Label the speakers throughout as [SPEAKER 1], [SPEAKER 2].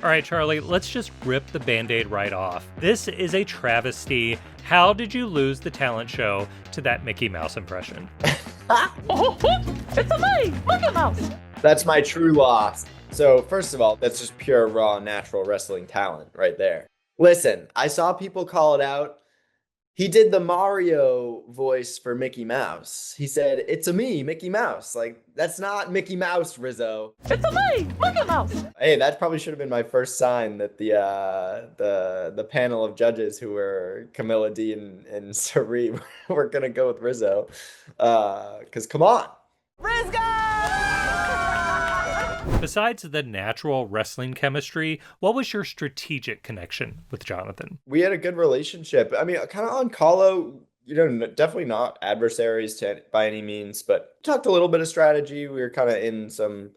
[SPEAKER 1] All right, Charlie, let's just rip the Band-Aid right off. This is a travesty. How did you lose the talent show to that Mickey Mouse impression?
[SPEAKER 2] It's a me, Mickey Mouse.
[SPEAKER 3] That's my true loss. So first of all, that's just pure, raw, natural wrestling talent right there. Listen, I saw people call it out. He did the Mario voice for Mickey Mouse. He said, "It's a me, Mickey Mouse." Like, that's not Mickey Mouse, Rizzo.
[SPEAKER 2] It's a me, Mickey Mouse.
[SPEAKER 3] Hey, that probably should have been my first sign that the panel of judges who were Camilla D and Sari were gonna go with Rizzo. Because come on.
[SPEAKER 2] Rizzo!
[SPEAKER 1] Besides the natural wrestling chemistry, what was your strategic connection with Jonathan?
[SPEAKER 3] We had a good relationship. I mean, kind of on Colo, definitely not adversaries by any means, but talked a little bit of strategy. We were kind of in some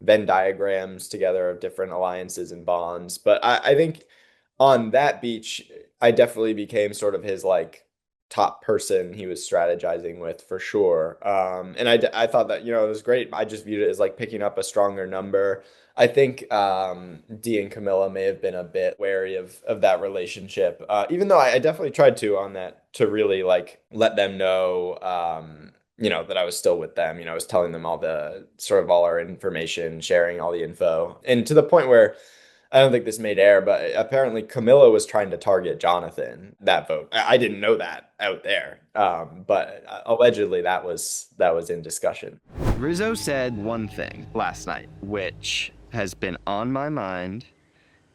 [SPEAKER 3] Venn diagrams together of different alliances and bonds. But I think on that beach, I definitely became sort of his like top person he was strategizing with for sure. And I thought that, it was great. I just viewed it as like picking up a stronger number. I think Dee and Camilla may have been a bit wary of that relationship, even though I definitely tried to really like let them know, that I was still with them. I was telling them all our information, sharing all the info, and to the point where I don't think this made air, but apparently Camilla was trying to target Jonathan that vote. I didn't know that out there, but allegedly that was in discussion.
[SPEAKER 4] Rizzo said one thing last night, which has been on my mind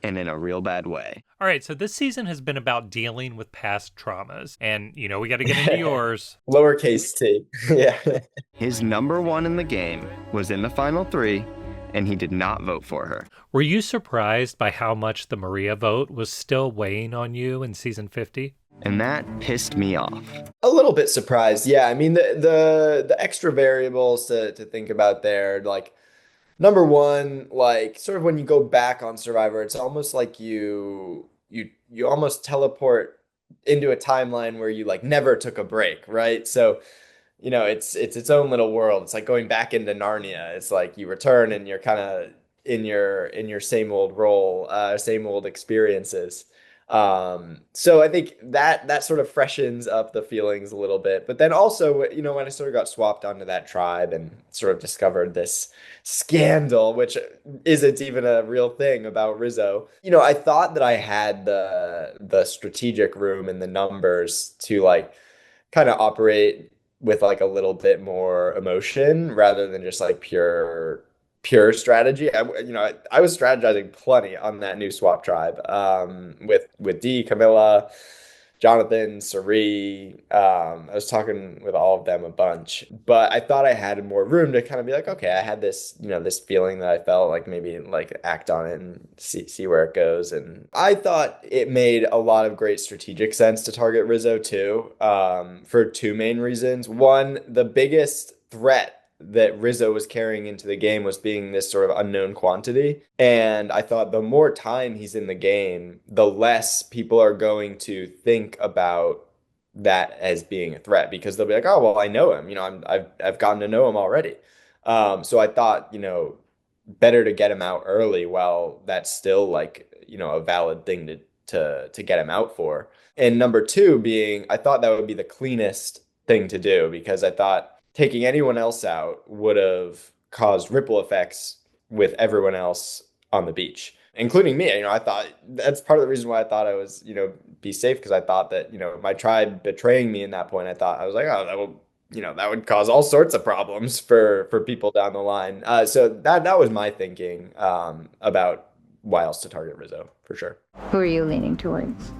[SPEAKER 4] and in a real bad way.
[SPEAKER 1] All right, so this season has been about dealing with past traumas, and we got to get into yours.
[SPEAKER 3] Lowercase t. Yeah.
[SPEAKER 4] His number one in the game was in the final three, and he did not vote for her.
[SPEAKER 1] Were you surprised by how much the Maria vote was still weighing on you in season 50?
[SPEAKER 4] And that pissed me off.
[SPEAKER 3] A little bit surprised. Yeah, I mean the extra variables to think about there, like number one, like sort of when you go back on Survivor, it's almost like you almost teleport into a timeline where you like never took a break, right? So it's its own little world. It's like going back into Narnia. It's like you return and you're kind of in your same old role, same old experiences. So I think that sort of freshens up the feelings a little bit. But then also, when I sort of got swapped onto that tribe and sort of discovered this scandal, which isn't even a real thing about Rizzo, I thought that I had the strategic room and the numbers to like kind of operate with like a little bit more emotion rather than just like pure strategy. I was strategizing plenty on that new swap tribe, with Dee, Camilla, Jonathan, Sari. I was talking with all of them a bunch, but I thought I had more room to kind of be like, okay, I had this, this feeling that I felt like maybe like act on it and see where it goes. And I thought it made a lot of great strategic sense to target Rizzo too, for two main reasons. One, the biggest threat that Rizzo was carrying into the game was being this sort of unknown quantity. And I thought the more time he's in the game, the less people are going to think about that as being a threat, because they'll be like, oh, well, I know him. I've gotten to know him already. So I thought, better to get him out early while that's still like, a valid thing to get him out for. And number two being, I thought that would be the cleanest thing to do, because I thought taking anyone else out would have caused ripple effects with everyone else on the beach, including me. I thought that's part of the reason why I thought I was, be safe, because I thought that, my tribe betraying me in that point, I was like, oh, that will, that would cause all sorts of problems for people down the line. So that was my thinking about why else to target Rizzo, for sure.
[SPEAKER 5] Who are you leaning towards?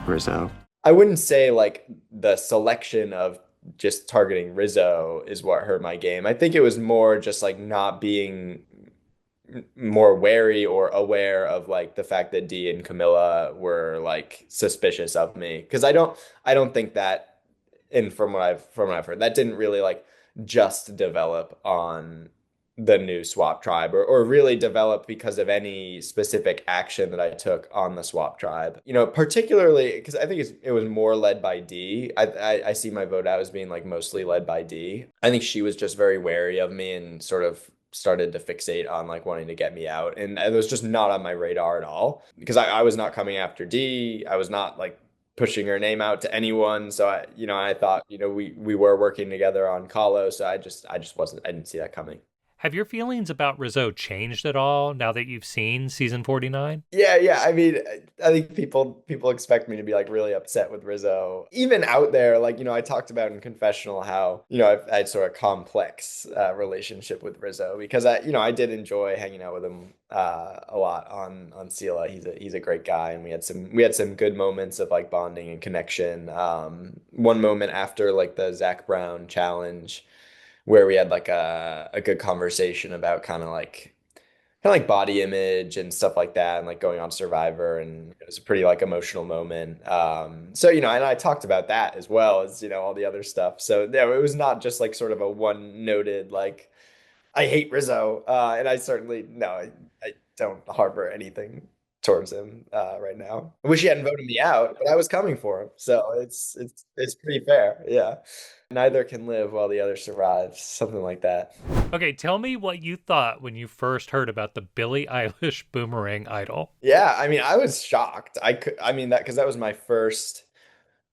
[SPEAKER 4] Rizzo.
[SPEAKER 3] I wouldn't say like the selection of just targeting Rizzo is what hurt my game. I think it was more just like not being more wary or aware of like the fact that Dee and Camilla were like suspicious of me, because I don't think that, and from what I've heard, that didn't really like just develop on the new swap tribe, or really develop because of any specific action that I took on the swap tribe. Particularly because I think it was more led by Dee. I see my vote out as being like mostly led by Dee. I think she was just very wary of me and sort of started to fixate on like wanting to get me out, and it was just not on my radar at all because I was not coming after D. I was not like pushing her name out to anyone. So I thought, we were working together on Kahlo, so I just wasn't, I didn't see that coming.
[SPEAKER 1] Have your feelings about Rizzo changed at all now that you've seen season 49?
[SPEAKER 3] Yeah. I mean, I think people expect me to be like really upset with Rizzo. Even out there, like, I talked about in confessional how, I had sort of complex relationship with Rizzo because I did enjoy hanging out with him a lot on Sela. He's a great guy, and we had some good moments of like bonding and connection. One moment after like the Zach Brown challenge where we had like a good conversation about kind of like body image and stuff like that, and like going on Survivor, and it was a pretty like emotional moment. So and I talked about that as well as all the other stuff. So yeah, it was not just like sort of a one noted like I hate Rizzo, and I certainly no, I don't harbor anything towards him right now. I wish he hadn't voted me out, but I was coming for him, so it's pretty fair. Yeah, neither can live while the other survives, something like that.
[SPEAKER 1] Okay, tell me what you thought when you first heard about the Billie Eilish Boomerang Idol.
[SPEAKER 3] Yeah, I mean, I was shocked. I mean that because that was my first.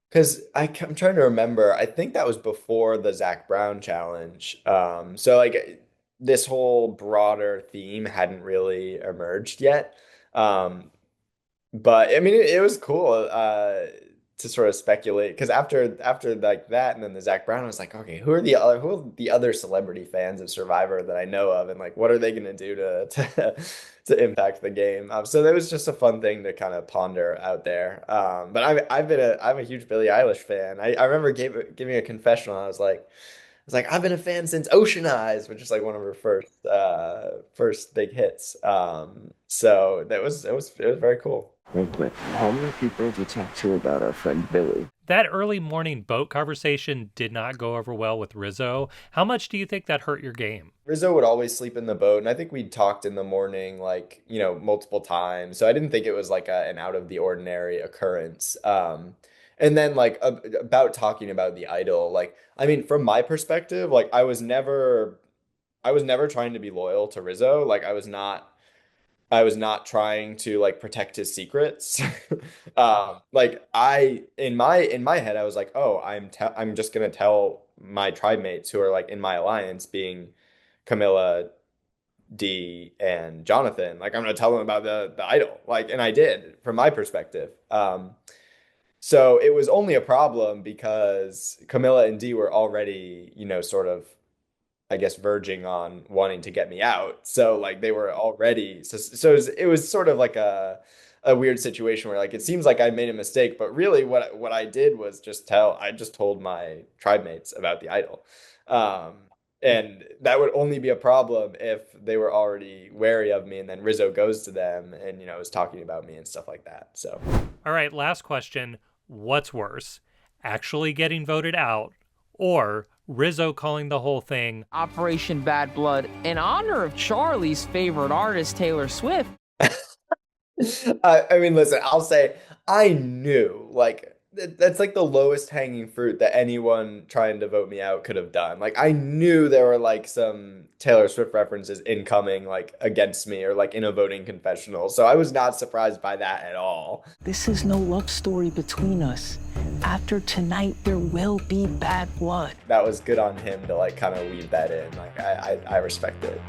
[SPEAKER 3] Because I'm trying to remember. I think that was before the Zach Brown challenge. So like this whole broader theme hadn't really emerged yet. Um, but I mean, it was cool to sort of speculate because after like that, and then the Zach Brown, I was like, okay, who are the other celebrity fans of Survivor that I know of, and like what are they gonna do to impact the game? So that was just a fun thing to kind of ponder out there. But I'm a huge Billie Eilish fan. I remember giving a confessional. I was like, I've been a fan since Ocean Eyes, which is like one of her first big hits. So it was very cool.
[SPEAKER 6] Real quick, how many people have you talked to about our friend Billy?
[SPEAKER 1] That early morning boat conversation did not go over well with Rizzo. How much do you think that hurt your game?
[SPEAKER 3] Rizzo would always sleep in the boat, and I think we'd talked in the morning like, multiple times. So I didn't think it was like an out of the ordinary occurrence. And then like about talking about the idol, like I mean, from my perspective, like I was never trying to be loyal to Rizzo. Like I was not trying to like protect his secrets. Like in my head, I was like, oh, I'm just gonna tell my tribe mates who are like in my alliance, being Camilla, D, and Jonathan. Like I'm gonna tell them about the idol. Like, and I did from my perspective. So it was only a problem because Camilla and D were already, sort of, I guess, verging on wanting to get me out. So like they were already so it was sort of like a weird situation where like it seems like I made a mistake, but really what I did was I just told my tribe mates about the idol. And that would only be a problem if they were already wary of me, and then Rizzo goes to them and was talking about me and stuff like that. So
[SPEAKER 1] All right, last question. What's worse, actually getting voted out or Rizzo calling the whole thing
[SPEAKER 2] Operation Bad Blood in honor of Charlie's favorite artist, Taylor Swift?
[SPEAKER 3] I mean, listen, I'll say I knew like that's like the lowest hanging fruit that anyone trying to vote me out could have done. Like I knew there were like some Taylor Swift references incoming like against me or like in a voting confessional. So I was not surprised by that at all.
[SPEAKER 7] This is no love story between us. After tonight, there will be bad blood.
[SPEAKER 3] That was good on him to like kind of weave that in. Like I respect it.